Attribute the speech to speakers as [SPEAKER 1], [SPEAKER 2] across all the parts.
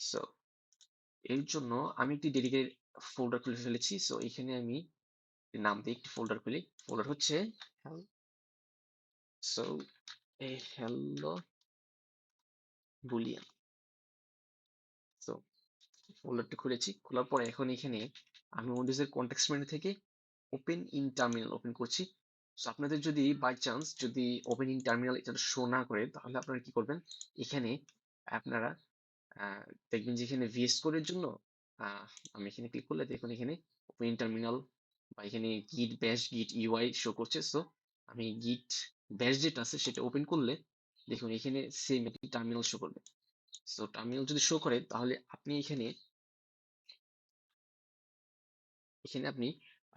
[SPEAKER 1] So এর জন্য আমি একটি ডেডিকেটেড ফোল্ডার খুলে ফেলেছি। সো এখানে আমি নাম দিয়ে একটি ফোল্ডার খুলি। ফোল্ডার হচ্ছে সো এই হ্যালো বুলিয়ান। সো ফোল্ডারটি খুলেছি, খোলার পর এখন এখানে আমি উইন্ডোজের কনটেক্সট মেনু থেকে ওপেন ইন টার্মিনাল ওপেন করছি। সো আপনাদের যদি বাই চান্স যদি ওপেন ইন টার্মিনাল এটা শো না করে, তাহলে আপনারা কি করবেন, এখানে আপনারা দেখবেন যে এখানে ভিএস কোডের জন্য আহ, আমি এখানে ক্লিক করলে দেখুন এখানে ওপেন ইন টার্মিনাল বা এখানে গিট ব্যাশ গিট ইউআই শো করছে। সো আমি গিট ব্যাশ যেটা আছে সেটা ওপেন করলে দেখুন এখানে সেম একটি টার্মিনাল শো করবে। সো টার্মিনাল যদি শো করে তাহলে আপনি এখানে এখানে আপনি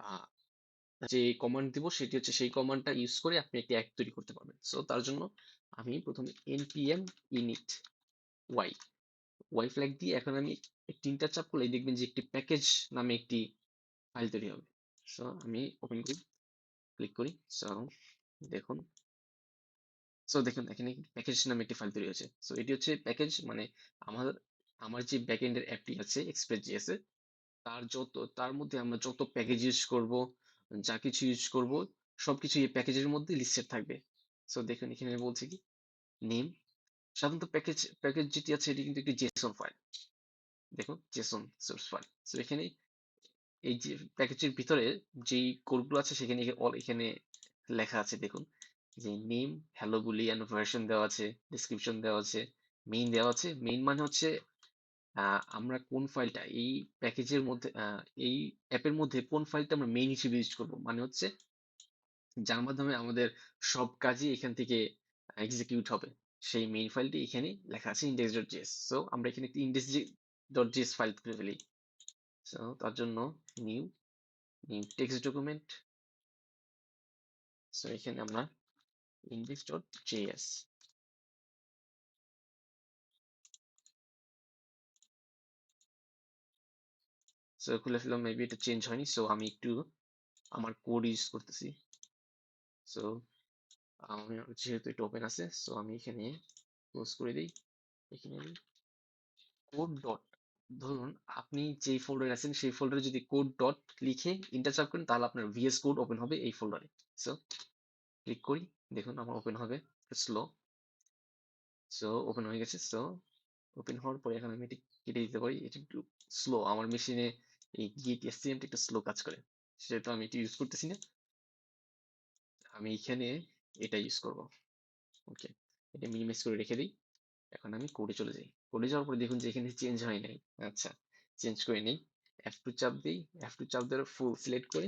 [SPEAKER 1] আহ, যে কমান্ড দিব সেটি হচ্ছে সেই কমান্ডটা ইউজ করে আপনি একটি অ্যাপ তৈরি করতে পারবেন। সো তার জন্য আমি প্রথমে npm init y Y flag দিয়ে এখন আমি তিনটা চাপ করলে দেখবেন যে একটি প্যাকেজ নামে একটি ফাইল তৈরি হবে। সো আমি ওপেন করি, ক্লিক করি। সো দেখুন, দেখুন এখানে প্যাকেজ নামে একটি ফাইল তৈরি হয়েছে। সো এটি হচ্ছে প্যাকেজ, মানে আমার আমার যে ব্যাকএন্ডের অ্যাপটি আছে এক্সপ্রেস জিএস এর, তার মধ্যে আমরা যত প্যাকেজ ইউজ করব, যা কিছু ইউজ করব, সবকিছু এই প্যাকেজের মধ্যে লিস্টেড থাকবে। সো দেখুন এখানে বলছে কি নেম, সাধারণত প্যাকেজ যেটি আছে এটি কিন্তু একটি জেসন ফাইল। দেখুন জেসন সোর্স ফাইল। সো এখানে এই যে প্যাকেজের ভিতরে যেই কোডগুলো আছে সেখানে এখানে লেখা আছে। দেখুন যে নেম হ্যালো বুলিয়ান ভার্সন দেওয়া আছে, ডেসক্রিপশন দেওয়া আছে, মেইন দেওয়া আছে। মেইন মানে হচ্ছে আমরা কোন ফাইলটা এই প্যাকেজের মধ্যে এই অ্যাপের মধ্যে কোন ফাইলটা আমরা মেইন হিসেবে ইউজ করব, মানে হচ্ছে যার মাধ্যমে আমাদের সব কাজই এখান থেকে এক্সিকিউট হবে, সেই মেইন ফাইলটি এখানে লেখা আছে index.js। সো আমরা এখানে একটি index.js ফাইল তুলে ফেলি। সো তার জন্য new new text document. So এখানে আমরা index.js সো খুলে ফেললাম। মেবি এটা চেঞ্জ হয়নি, সো আমি একটু আমার কোড ইউজ করতেছি। সো আমি যেহেতু এটা ওপেন আছে, সো আমি এখানে ক্লোজ করে দিই। এখানে আমি কোড ডট, ধরুন আপনি যেই ফোল্ডারে আছেন সেই ফোল্ডারে যদি কোড ডট লিখে ইন্টার চাপ করেন তাহলে আপনার ভিএস কোড ওপেন হবে এই ফোল্ডারে। সো ক্লিক করি, দেখুন আমার ওপেন হবে, স্লো। সো ওপেন হয়ে গেছে। সো ওপেন হওয়ার পরে এখন আমি এটি কেটে দিতে পারি, এটি একটু স্লো। আমার মেশিনে এই গিট এসটিএমটা একটু স্লো কাজ করে, সেটা আমি এটি ইউজ করতেছি না। আমি এখানে এটা ইউজ করব। ওকে, এটা মিনিমাইজ করে রেখে দিই। এখন আমি কোডে চলে যাই। কোডে যাওয়ার পরে দেখুন যে এখানে চেঞ্জ হয় নাই। আচ্ছা, চেঞ্জ করে নেই। F2 চাপ দিই, F2 চাপ দেওয়ার ফুল সিলেক্ট করে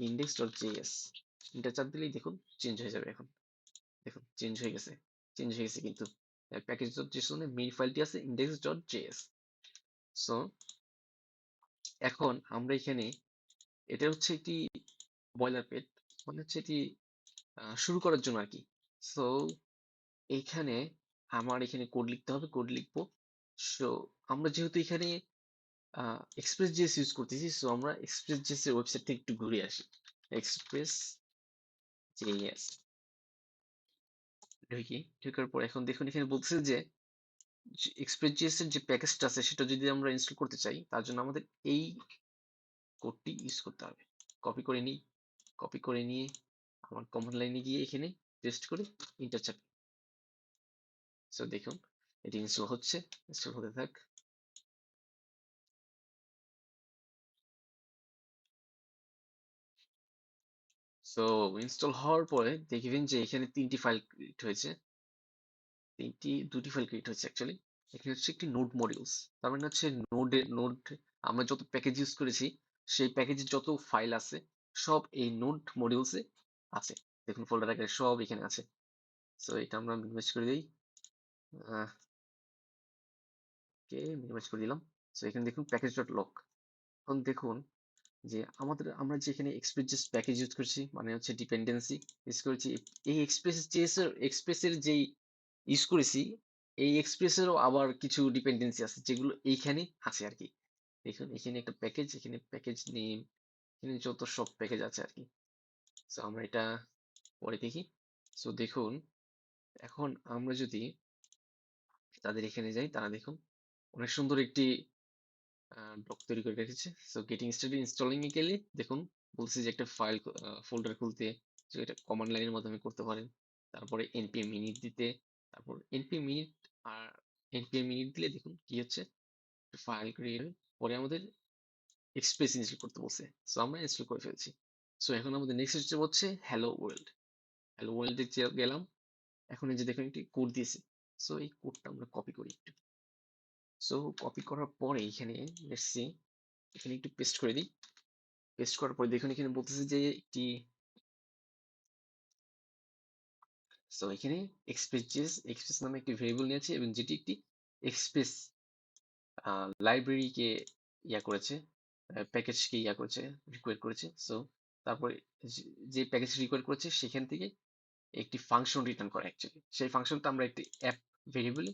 [SPEAKER 1] index.js এটা চাপ দিলেই দেখুন চেঞ্জ হয়ে যাবে। এখন দেখুন চেঞ্জ হয়ে গেছে, চেঞ্জ হয়ে গেছে কিন্তু প্যাকেজ.json এর মেইন ফাইলটি আছে index.js। সো এখন আমরা এখানে, এটা হচ্ছে একটি বয়লার পেট, মানে হচ্ছে এটি শুরু করার জন্য আর কি। সো এইখানে আমার এখানে কোড লিখতে হবে, কোড লিখবো। সো আমরা যেহেতু এখানে এক্সপ্রেস জেএস ইউজ করতেছি, সো আমরা এক্সপ্রেস জেএস এর ওয়েবসাইট থেকে একটু ঘুরে আসি। এক্সপ্রেস জেএস ঢুকি, ঢুকার পর এখন দেখুন এখানে বলতেছে যে এক্সপ্রেস জেএস এর যে প্যাকেজটা আছে সেটা যদি আমরা ইনস্টল করতে চাই, তার জন্য আমাদের এই কোডটি ইউজ করতে হবে। কপি করে নিই, কপি করে নিয়ে আমার কমান্ড লাইনে গিয়ে এখানে পেস্ট করে ইন্টার চাপি। সো দেখুন এটি ইনস্টল হচ্ছে, ইনস্টল হতে থাক। সো ইনস্টল হওয়ার পরে দেখবেন যে এখানে তিনটি ফাইল ক্রিয়েট হয়েছে, দুটি ফাইল ক্রিয়েট হয়েছে অ্যাকচুয়ালি। এখানে হচ্ছে একটি নোড মডিউলস, তার মানে হচ্ছে নোড আমরা যত প্যাকেজ ইউজ করেছি সেই প্যাকেজের যত ফাইল আছে সব এই নোড মডিউলসে আছে। দেখুন ফোল্ডার আকারে সব এখানে আছে। সো এটা আমরা মিনিমাইজ করে দিই। ওকে, মিনিমাইজ করে দিলাম। সো এখানে দেখুন প্যাকেজ ডট লক। এখন দেখুন যে আমরা যেখানে এক্সপ্রেস প্যাকেজ ইউজ করছি, মানে হচ্ছে ডিপেন্ডেন্সি ইউজ করেছি, এই এক্সপ্রেসের যেই ইউজ করেছি, এই এক্সপ্রেসেরও আবার কিছু ডিপেন্ডেন্সি আছে যেগুলো এইখানে আছে আর কি। দেখুন এখানে একটা প্যাকেজ, এখানে প্যাকেজ নেম, এখানে যত সব প্যাকেজ আছে আর কি। সো আমরা এটা পরে দেখি। সো দেখুন এখন আমরা যদি তাদের এখানে যাই, তারা দেখুন অনেক সুন্দর একটি ব্লক তৈরি করে রেখেছে। সো গেটিং স্টার্টেড ইনস্টলিং এ গেলে দেখুন বলছে যে একটা ফাইল ফোল্ডার খুলতে, যে এটা কমান্ড লাইনের মাধ্যমে করতে পারেন। তারপরে npm মিনিট দিতে, তারপর npm মিনিট, আর npm মিনিট দিলে দেখুন কি হচ্ছে, ফাইল ক্রিয়েট পরে আমাদের এক্সপ্রেস ইনস্টল করতে বলছে। সো আমরা ইনস্টল করে ফেলছি। সো এখন আমাদের নেক্সট স্টেপ হচ্ছে হ্যালো ওয়ার্ল্ড। হ্যালো ওয়ার্ল্ডে গেলাম। এখন এই যে দেখুন একটি কোড দিয়েছে। সো এই কোডটা আমরা কপি করি একটু। সো কপি করার পরে এখানে লেটস সি, এখানে একটু পেস্ট করে দিই। পেস্ট করার পরে দেখুন এখানে বলতেছে যে একটি, সো এখানে এক্সপ্রেস নামে একটি ভেরিয়েবল নিয়েছে এবং যেটি একটি এক্সপ্রেস লাইব্রেরিকে ইয়া করেছে, প্যাকেজকে ইয়া করেছে, রিকোয়ার করেছে। সো তারপরে যে প্যাকেজ রিকোয়ার করেছে সেখান থেকে একটি ফাংশন রিটার্ন করে অ্যাকচুয়ালি। সেই ফাংশনটা আমরা একটি অ্যাপ ভেরিয়েবলে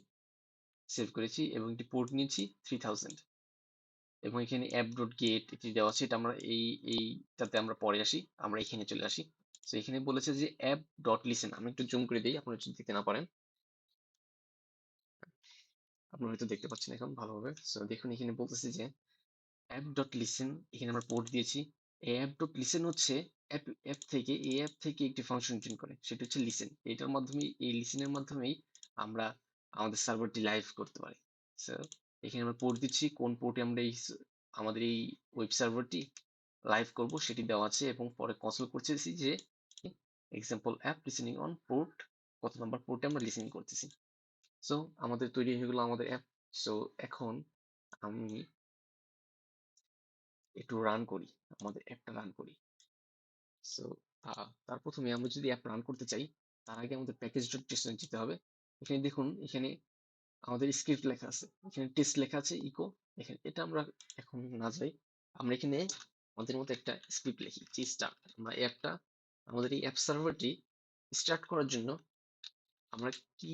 [SPEAKER 1] সেভ করেছি এবং একটি পোর্ট নিয়েছি 3000, এবং এখানে অ্যাপ ডট গেট এটি দেওয়া আছে। এটা আমরা এইটাতে আমরা পরে আসি, আমরা এখানে চলে আসি। তো এখানে বলেছে যে অ্যাপ ডট লিসেন, আমি একটু জুম করে দিই আপনারা যদি দেখতে না পারেন, আপনারা হয়তো দেখতে পাচ্ছেন এখন ভালোভাবে। সো দেখুন এখানে বলতেছে যে অ্যাপ ডট লিসেন, এখানে আমরা পোর্ট দিয়েছি। এই অ্যাপ ডট লিসেন হচ্ছে অ্যাপ থেকে একটি ফাংশন রিটার্ন করে, সেটা হচ্ছে লিসেন। এটার মাধ্যমে, এই লিসেনের মাধ্যমেই আমরা আমাদের সার্ভারটি লাইভ করতে পারি। সো এখানে আমরা পোর্ট দিচ্ছি, কোন পোর্টে আমরা আমাদের এই ওয়েব সার্ভারটি লাইভ করব সেটি দেওয়া আছে, এবং পরে কনসোল করতেছি যে example app listening on port, কত নাম্বার পোর্টে আমরা লিসেনিং করতেছি। সো আমাদের তৈরি হয়ে গেল আমাদের অ্যাপ। সো এখন আমি একটু রান করি, আমাদের অ্যাপটা রান করি। সো তার প্রথমে আমরা যদি অ্যাপ রান করতে চাই, তার আগে আমাদের প্যাকেজ ডট টেস্ট যেতে হবে। এখানে দেখুন এখানে আমাদের স্ক্রিপ্ট লেখা আছে, এখানে টেস্ট লেখা আছে ইকো। এখানে এটা আমরা এখন না যাই, আমরা এখানে আমাদের মতো একটা স্ক্রিপ্ট লিখি যে স্টার্ট। আমরা অ্যাপটা, আমাদের এই অ্যাপ সার্ভারটি স্টার্ট করার জন্য আমরা কি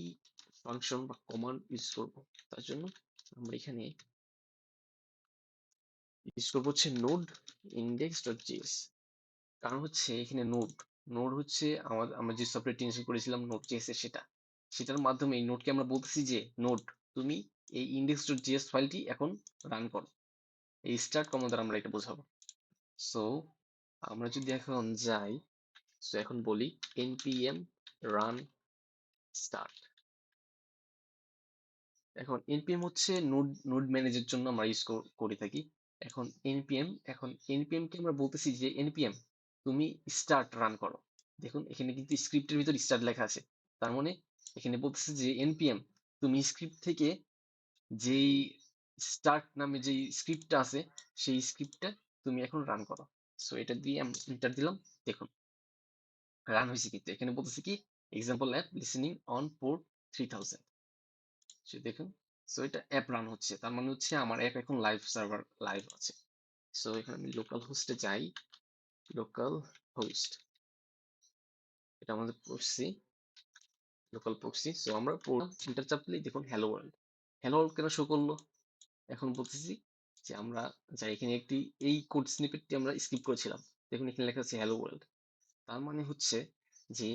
[SPEAKER 1] ফাংশন বা কমান্ড ইউজ করব, তার জন্য আমরা এখানে ইউজ করবো হচ্ছে নোড ইন্ডেক্স ডট জিএস। কারণ হচ্ছে এখানে নোড, হচ্ছে আমরা যে সফটওয়্যারটি ইনস্টল করেছিলাম নোড জেএস এর, সেটার মাধ্যমে এই নোডকে আমরা বলতেছি যে নোড তুমি এই ইন্ডেক্স ডট জিএস ফাইলটি এখন রান করো। এই স্টার্ট কমান্ড দ্বারা আমরা এটা বোঝাবো। সো আমরা যদি এখন যাই, সো এখন বলি npm run start। এখন npm হচ্ছে নোড ম্যানেজের জন্য আমরা ইউজ করে থাকি। এখন npm কে আমরা বলতেছি যে npm তুমি স্টার্ট রান করো। দেখুন এখানে কিন্তু স্ক্রিপ্টের ভিতর স্টার্ট লেখা আছে, তার মানে এখানে বলতেছে যে npm তুমি স্ক্রিপ্ট থেকে যেই স্টার্ট নামে যেই স্ক্রিপ্টটা আছে সেই স্ক্রিপ্টটা তুমি এখন রান করো। সো এটা দিয়ে আমি এন্টার দিলাম। দেখুন রান হয়েছে, কিন্তু এখানে বলতেছে কি example app listening on port 3000। So দেখুন, সো এটা অ্যাপ রান হচ্ছে, তার মানে হচ্ছে আমার অ্যাপ এখন লাইভ আছে। সো এখানে আমি লোকাল হোস্টে যাই, লোকাল হোস্ট, এটা আমাদের পড়ছি, লোকাল পড়ছি। সো আমরা এন্টার চাপলেই দেখুন হ্যালো ওয়ার্ল্ড, কেন শো করলো। এখন বলতেছি যে আমরা যাই, এখানে একটি এই কোড স্নিপেটটি আমরা স্কিপ করেছিলাম। দেখুন এখানে লেখা আছে হ্যালো ওয়ার্ল্ড, তার মানে হচ্ছে যে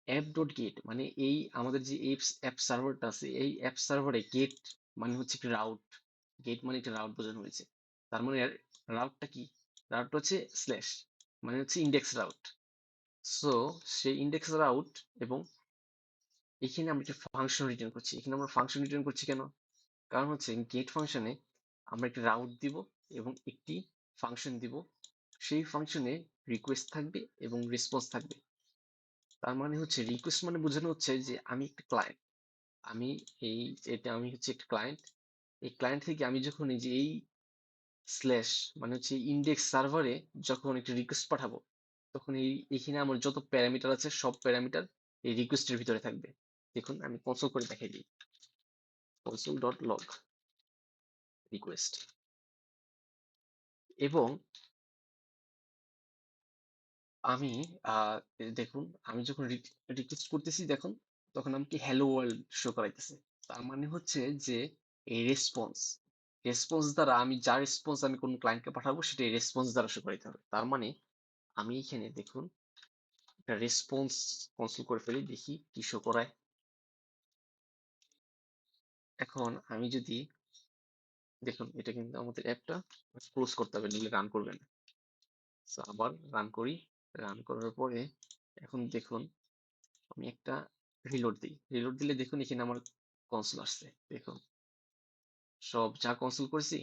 [SPEAKER 1] অ্যাপ ডট গেট, মানে এই আমাদের যে অ্যাপ সার্ভারটা আছে, এই অ্যাপ সার্ভারে গেট মানে হচ্ছে একটি রাউট, গেট মানে একটা রাউট বোঝানো হয়েছে। তার মানে রাউটটা কি, রাউটটা হচ্ছে স্ল্যাশ, মানে হচ্ছে ইন্ডেক্স রাউট। সো সেই ইন্ডেক্স রাউট, এবং এখানে আমরা একটা ফাংশন রিটার্ন করছি। এখানে আমরা ফাংশন রিটার্ন করছি কেন, কারণ হচ্ছে গেট ফাংশনে আমরা একটা রাউট দিব এবং একটি ফাংশন দিব, সেই ফাংশনে রিকোয়েস্ট থাকবে এবং রেসপন্স থাকবে। তার মানে হচ্ছে রিকোয়েস্ট মানে বোঝানো হচ্ছে যে আমি একটা ক্লায়েন্ট, আমি এই এটা আমি হচ্ছে একটা ক্লায়েন্ট। এই ক্লায়েন্ট থেকে আমি যখন এই যে এই স্ল্যাশ মানে হচ্ছে ইন্ডেক্স সার্ভারে যখন একটা রিকোয়েস্ট পাঠাবো, তখন এখানে আমার যত প্যারামিটার আছে সব প্যারামিটার এই রিকোয়েস্টের ভিতরে থাকবে। দেখুন আমি কনসোল করে দেখাই দিই, কনসোল ডট লগ রিকোয়েস্ট। এবং আমি দেখুন আমি যখন রিকোয়েস্ট করতেছি দেখুন, তখন আমাকে হ্যালো ওয়ার্ল্ড শো করাইতেছে। তার মানে হচ্ছে যে এই রেসপন্স দ্বারা আমি যা রেসপন্স আমি কোন ক্লায়েন্টকে পাঠাবো সেটা রেসপন্স দ্বারা শো করাইতে হবে। তার মানে আমি এখানে দেখুন একটা রেসপন্স কনসোল করে ফেলি, দেখি কি শো করায়। এখন আমি যদি দেখুন এটা কিন্তু আমাদের অ্যাপটা ক্লোজ করতে হবে, নিলে রান করবে না। So, আবার রান করি। রান করার পরে এখন দেখুন আমি একটা রিলোড দিই। রিলোড দিলে দেখুন এখানে আমার কনসোল আসছে। দেখুন সব যা কনসোল করেছি,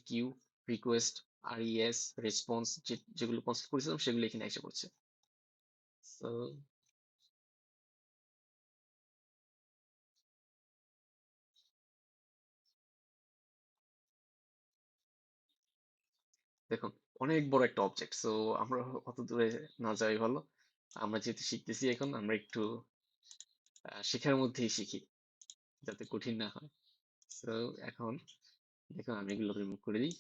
[SPEAKER 1] কিউ, রিকোয়েস্ট, res, রেসপন্স, যেগুলো কনসোল করেছিলাম সেগুলো এখানে এসে পড়ছে। So, দেখুন অনেক বড় একটা অবজেক্ট। সো আমরা অত দূরে না যাওয়াই ভালো। আমরা যেহেতু শিখতেছি এখন, আমরা একটু শেখার মধ্যেই শিখি, যাতে কঠিন না হয়। সো এখন দেখুন আমি এগুলো রিমুভ করে দিই।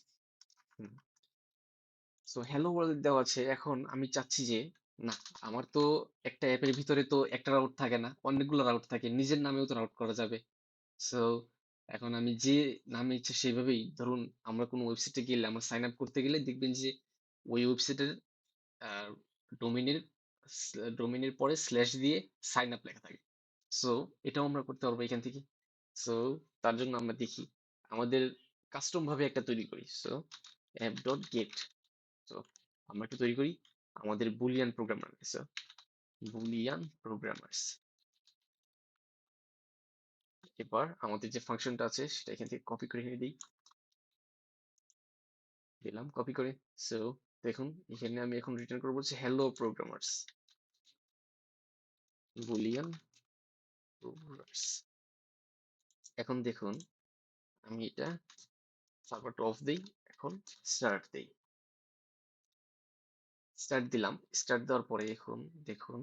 [SPEAKER 1] সো হ্যালো ওয়ার্ল্ড দেওয়া আছে। এখন আমি চাচ্ছি যে না, আমার তো একটা অ্যাপের ভিতরে তো একটা রাউট থাকে না, অনেকগুলো রাউট থাকে, নিজের নামেও তো রাউট করা যাবে। সো এখন আমি যে নামে ইচ্ছে সেইভাবেই, ধরুন আমরা কোনো ওয়েবসাইটে গেলে, আমরা সাইন আপ করতে গেলে দেখবেন যে ওই ওয়েবসাইটের ডোমেনের ডোমেনের পরে স্ল্যাশ দিয়ে সাইন আপ লেখা থাকে। সো এটাও আমরা করতে পারবো এখান থেকে। সো তার জন্য আমরা দেখি আমাদের কাস্টম ভাবে একটা তৈরি করি। So app dot gate. So আমরা একটা তৈরি করি আমাদের Boolean programmer. So Boolean programmers. এবার আমাদের যে ফাংশনটা আছে সেটা এখান থেকে কপি করে নিয়ে দিই। দিলাম কপি করে। সো দেখুন এখানে আমি এখন রিটার্ন করবো হচ্ছে হ্যালো প্রোগ্রামার্স, বুলিয়ান প্রোগ্রামার্স। এখন দেখুন আমি এটা সার্ভারটা অফ দেই। এখন স্টার্ট দেই। স্টার্ট দিলাম। স্টার্ট দেওয়ার পরে এখন দেখুন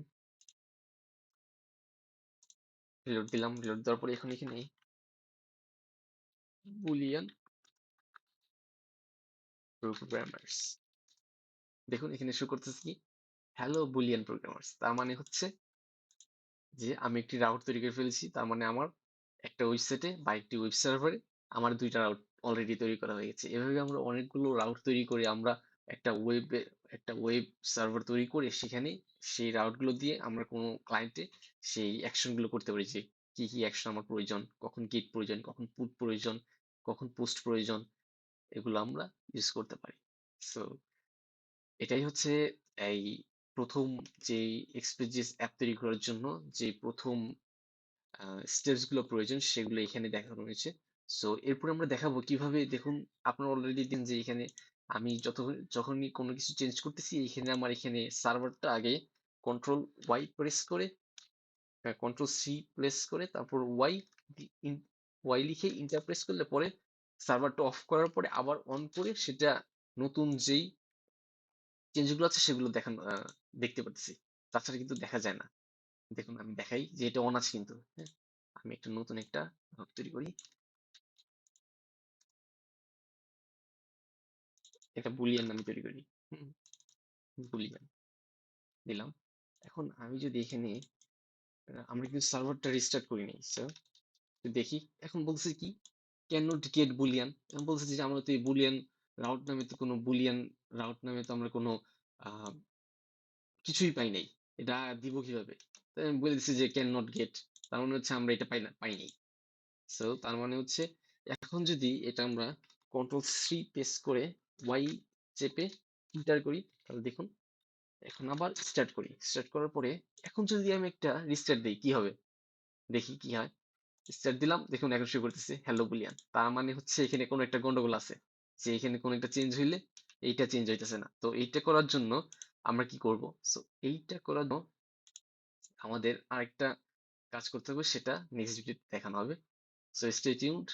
[SPEAKER 1] রিলোড দিলাম। রিলোড দেওয়ার পরে এখন এখানে বুলিয়ান প্রোগ্রামার্স, দেখুন এখানে শো করতেছে কি হ্যালো বুলিয়ান প্রোগ্রামার্স। তার মানে হচ্ছে যে আমি একটি রাউট তৈরি করে ফেলেছি। তার মানে আমার একটা ওয়েবসাইটে বা একটি ওয়েব সার্ভারে আমার দুইটা রাউট অলরেডি তৈরি করা হয়ে গেছে। এভাবে আমরা অনেকগুলো রাউট তৈরি করে আমরা একটা ওয়েব সার্ভার তৈরি করে সেখানে সেই রাউটগুলো দিয়ে আমরা কোনো ক্লায়েন্টে সেই অ্যাকশনগুলো করতে পারি, যে কি কি অ্যাকশন আমার প্রয়োজন, কখন গেট প্রয়োজন, কখন পুট প্রয়োজন, কখন পোস্ট প্রয়োজন, এগুলো আমরা ইউজ করতে পারি। সো এটাই হচ্ছে এই প্রথম যে এক্সপ্রেস অ্যাপ তৈরি করার জন্য যে প্রথম স্টেপস গুলো প্রয়োজন, সেগুলো এখানে দেখানো হয়েছে। সো এরপর আমরা দেখাবো কিভাবে, দেখুন আপনারা অলরেডি দিন যে এখানে আমি যখনই কোনো কিছু চেঞ্জ করতেছি, এখানে আমার এখানে সার্ভারটা আগে কন্ট্রোল ওয়াই প্রেস করে, কন্ট্রোল সি প্রেস করে, তারপর ওয়াই লিখে ইন্টার প্রেস করলে পরে সার্ভারটা অফ করার পরে আবার অন করে সেটা নতুন যেই চেঞ্জগুলো আছে সেগুলো দেখতে পাচ্ছি। তাছাড়া কিন্তু দেখা যায় না। দেখুন আমি দেখাই যে এটা অন আছে কিন্তু, হ্যাঁ। আমি একটা নতুন একটা নোট তৈরি করি। একটা বুলিয়ান নামে তৈরি করি। হুম, বুলিয়ান দিলাম। এখন আমি যদি এখানে আমরা কিন্তু সার্ভারটা রিস্টার্ট করি নাই, স্যার দেখি এখন বলছে কি ক্যান নট গেট বুলিয়ান। এখন বলছে যে আমরা তো এই বুলিয়ান রাউট নামে তো কোনো বুলিয়ান রাউট নামে তো আমরা কোনো আহ, কিছুই পাই নাই, এটা দিব কিভাবে? তাই আমি বলে দিচ্ছি যে ক্যান নট গেট, তার মানে হচ্ছে আমরা এটা পাইনি। সো তার মানে হচ্ছে এখন যদি এটা আমরা কন্ট্রোল সি প্রেস করে ওয়াই চেপে এন্টার করি, তাহলে দেখুন এখন আবার স্টার্ট করি। স্টার্ট করার পরে এখন যদি আমি একটা রিস্টার্ট দিই কি হবে, দেখি কি হয়। স্টার্ট দিলাম, দেখুন এখন শুরু করতেছে হ্যালো বুলিয়ান। তার মানে হচ্ছে এখানে কোনো একটা গন্ডগোল আছে, যে এখানে কোনো একটা চেঞ্জ হইলে এইটা চেঞ্জ হইতেছে না। তো এইটা করার জন্য আমরা কি করব? সো এইটা করার জন্য আমাদের আরেকটা কাজ করতে হবে, সেটা নেক্সট ভিডিওতে দেখানো হবে। So stay tuned.